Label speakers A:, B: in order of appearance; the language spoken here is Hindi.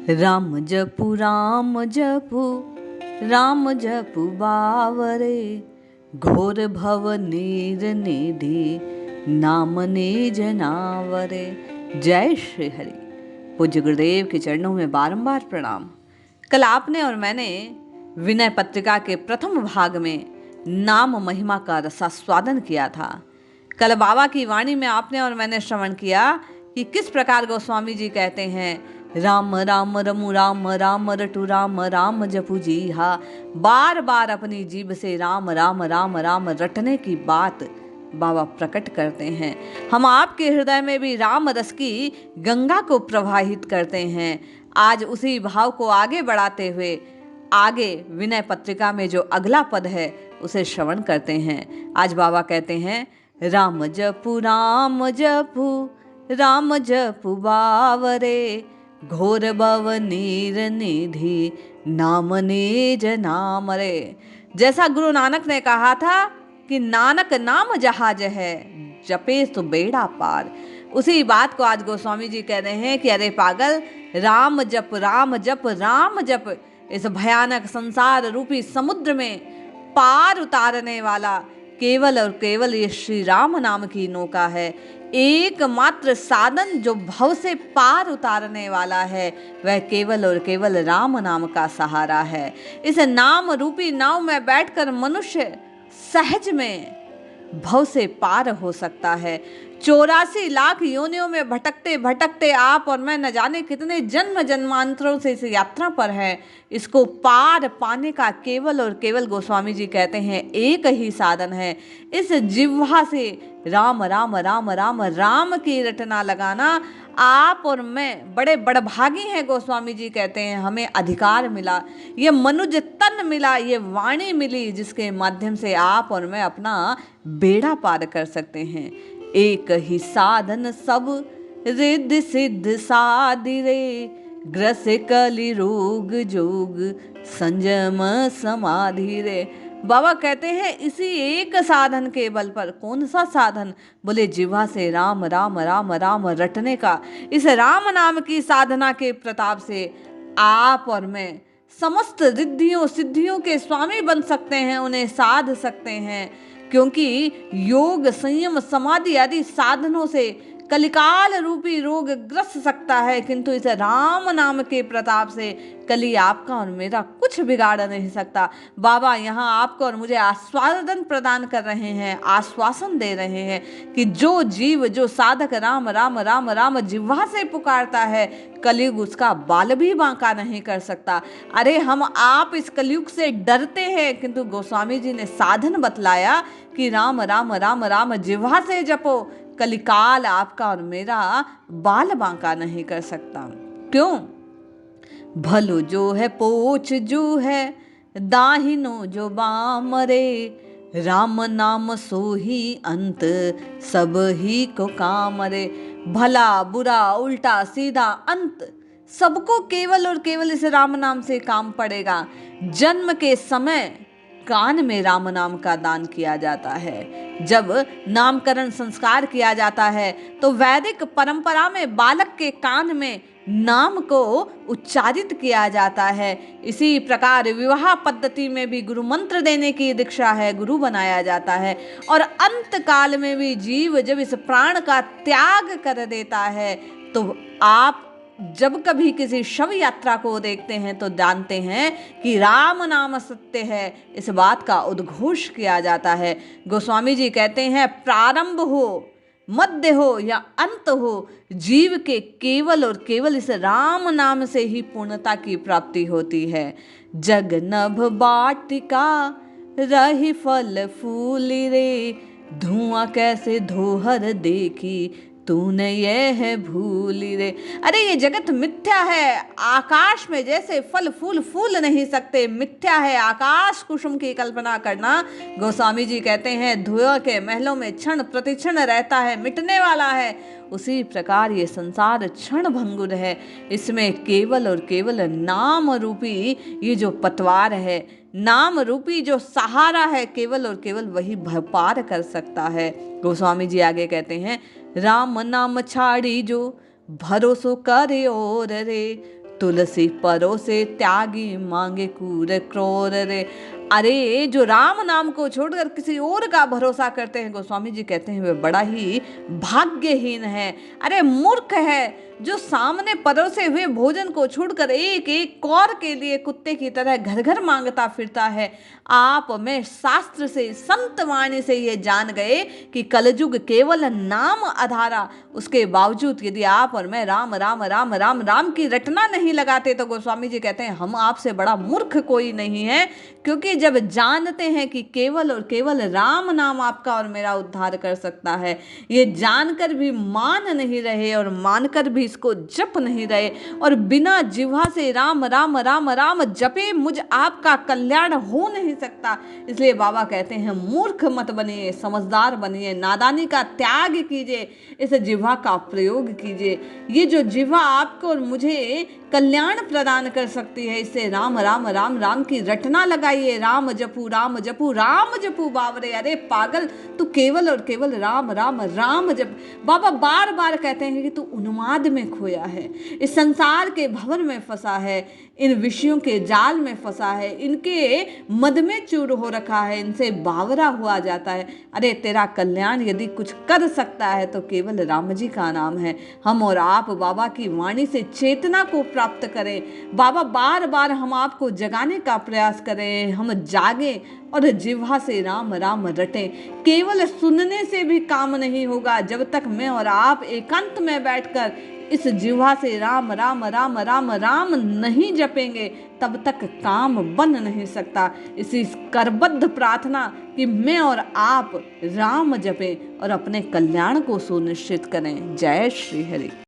A: राम जपु राम जपु राम जपु बावरे, घोर भव नीर निधि नाम निज नावरे। जय श्री हरि। पूज्य गुरुदेव के चरणों में बारंबार प्रणाम। कल आपने और मैंने विनय पत्रिका के प्रथम भाग में नाम महिमा का रसास्वादन किया था। कल बाबा की वाणी में आपने और मैंने श्रवण किया कि किस प्रकार गोस्वामी जी कहते हैं, राम राम रमु राम राम रटु राम राम जपु जी हा। बार बार अपनी जीभ से राम राम राम राम रटने की बात बाबा प्रकट करते हैं। हम आपके हृदय में भी राम रस की गंगा को प्रवाहित करते हैं। आज उसी भाव को आगे बढ़ाते हुए आगे विनय पत्रिका में जो अगला पद है उसे श्रवण करते हैं। आज बाबा कहते हैं, राम जपु राम जपु बावरे, घोर भव नीर निधि नाम निज नाम रे। जैसा गुरु नानक ने कहा था कि नानक नाम जहाज है, जपे तो बेड़ा पार। उसी बात को आज गोस्वामी जी कह रहे हैं कि अरे पागल, राम जप राम जप राम जप इस भयानक संसार रूपी समुद्र में पार उतारने वाला केवल और केवल ये श्री राम नाम की नौका है। एकमात्र साधन जो भव से पार उतारने वाला है वह केवल और केवल राम नाम का सहारा है। इस नाम रूपी नाव में बैठकर मनुष्य सहज में भव से पार हो सकता है। 84 लाख योनियों में भटकते भटकते आप और मैं न जाने कितने जन्म जन्मांतरों से इस यात्रा पर हैं। इसको पार पाने का केवल और केवल गोस्वामी जी कहते हैं एक ही साधन है। इस जिह्वा से राम राम राम राम राम की रटना लगाना। आप और मैं बड़े बड़भागी हैं। गोस्वामी जी कहते हैं हमें अधिकार मिला, ये मनुज तन मिला, ये वाणी मिली जिसके माध्यम से आप और मैं अपना बेड़ा पार कर सकते हैं। एक ही साधन सब रिद्धि सिद्ध साधिरे, ग्रस कलि रोग जोग संयम समाधि रे। बाबा कहते हैं इसी एक साधन के बल पर। कौन सा साधन? बोले जिह्वा से राम राम राम राम रटने का। इस राम नाम की साधना के प्रताप से आप और मैं समस्त रिद्धियों सिद्धियों के स्वामी बन सकते हैं, उन्हें साध सकते हैं। क्योंकि योग संयम समाधि आदि साधनों से कलिकाल रूपी रोग ग्रस्त सकता है, किंतु इस राम नाम के प्रताप से कली आपका और मेरा कुछ बिगाड़ नहीं सकता। बाबा यहाँ आपको और मुझे आस्वादन प्रदान कर रहे हैं, आश्वासन दे रहे हैं कि जो जीव जो साधक राम राम राम राम जिह्वा से पुकारता है, कलयुग उसका बाल भी बांका नहीं कर सकता। अरे हम आप इस कलयुग से डरते हैं, किंतु गोस्वामी जी ने साधन बतलाया कि राम राम राम राम जिह्वा से जपो, कलिकाल आपका और मेरा बाल बांका नहीं कर सकता। क्यों? भलो जो है पोच जो है, दाहिनो जो बाम रे, राम नाम सो ही अंत सब ही को काम रे। भला बुरा उल्टा सीधा अंत सबको केवल और केवल इस राम नाम से काम पड़ेगा। जन्म के समय कान में राम नाम का दान किया जाता है। जब नामकरण संस्कार किया जाता है तो वैदिक परंपरा में बालक के कान में नाम को उच्चारित किया जाता है। इसी प्रकार विवाह पद्धति में भी गुरु मंत्र देने की दीक्षा है, गुरु बनाया जाता है। और अंत काल में भी जीव जब इस प्राण का त्याग कर देता है तो आप जब कभी किसी शव यात्रा को देखते हैं तो जानते हैं कि राम नाम सत्य है। इस बात का उद्घोष किया जाता है। गोस्वामी जी कहते हैं प्रारंभ हो, मध्य हो या अंत हो, जीव के केवल और केवल इस राम नाम से ही पूर्णता की प्राप्ति होती है। जग नभ बाटिका रही फल फूली रे, धुआं कैसे धोहर देखी तूने यह है भूली रे। अरे ये जगत मिथ्या है। आकाश में जैसे फल फूल फूल नहीं सकते, मिथ्या है आकाश कुसुम की कल्पना करना। गोस्वामी जी कहते हैं धुआं के महलों में क्षण प्रतिक्षण रहता है, मिटने वाला है। उसी प्रकार ये संसार क्षण भंगुर है। इसमें केवल और केवल नाम रूपी ये जो पतवार है, नाम रूपी जो सहारा है, केवल और केवल वही पार कर सकता है। गोस्वामी जी आगे कहते हैं राम नाम छाड़ी जो भरोसो करे और रे, तुलसी परोसे त्यागी मांगे कूर क्रोर रे। अरे जो राम नाम को छोड़कर किसी और का भरोसा करते हैं, गोस्वामी जी कहते हैं वे बड़ा ही भाग्यहीन है। अरे मूर्ख है जो सामने परोसे हुए भोजन को छोड़कर एक एक कौर के लिए कुत्ते की तरह घर घर मांगता फिरता है। आप मैं शास्त्र से संत वाणी से ये जान गए कि कलयुग केवल नाम आधारा। उसके बावजूद यदि आप और मैं राम राम राम राम राम की रटना नहीं लगाते तो गोस्वामी जी कहते हैं हम आपसे बड़ा मूर्ख कोई नहीं है। क्योंकि जब जानते हैं कि केवल और केवल राम नाम आपका और मेरा उद्धार कर सकता है, ये जानकर भी मान नहीं रहे और मानकर भी इसको जप नहीं रहे और बिना जिह्वा से राम राम राम राम जपे मुझ आपका कल्याण हो नहीं सकता। इसलिए बाबा कहते हैं मूर्ख मत बनिए, समझदार बनिए, नादानी का त्याग कीजिए, इस जिह्वा का प्रयोग कीजिए। ये जो जिह्वा आपको और मुझे कल्याण प्रदान कर सकती है, इससे राम राम राम राम की रटना लगाइए। राम जपू राम जपू राम जपू बावरे। अरे पागल, तू केवल और केवल राम राम राम जप। बाबा बार बार कहते हैं कि तू उन्माद में खोया है, इस संसार के भंवर में फंसा है, इन विषयों के जाल में फंसा है, इनके मद में चूर हो रखा है, इनसे बावरा हुआ जाता है। अरे तेरा कल्याण यदि कुछ कर सकता है तो केवल राम जी का नाम है। हम और आप बाबा की वाणी से चेतना को प्राप्त करें। बाबा बार बार हम आपको जगाने का प्रयास करें, हम जागें और जिह्वा से राम राम रटें। केवल सुनने से भी काम नहीं होगा। जब तक मैं और आप एकांत में बैठकर इस जिह्वा से राम राम राम राम राम नहीं जपेंगे तब तक काम बन नहीं सकता। इसी करबद्ध प्रार्थना कि मैं और आप राम जपें और अपने कल्याण को सुनिश्चित करें। जय श्री हरि।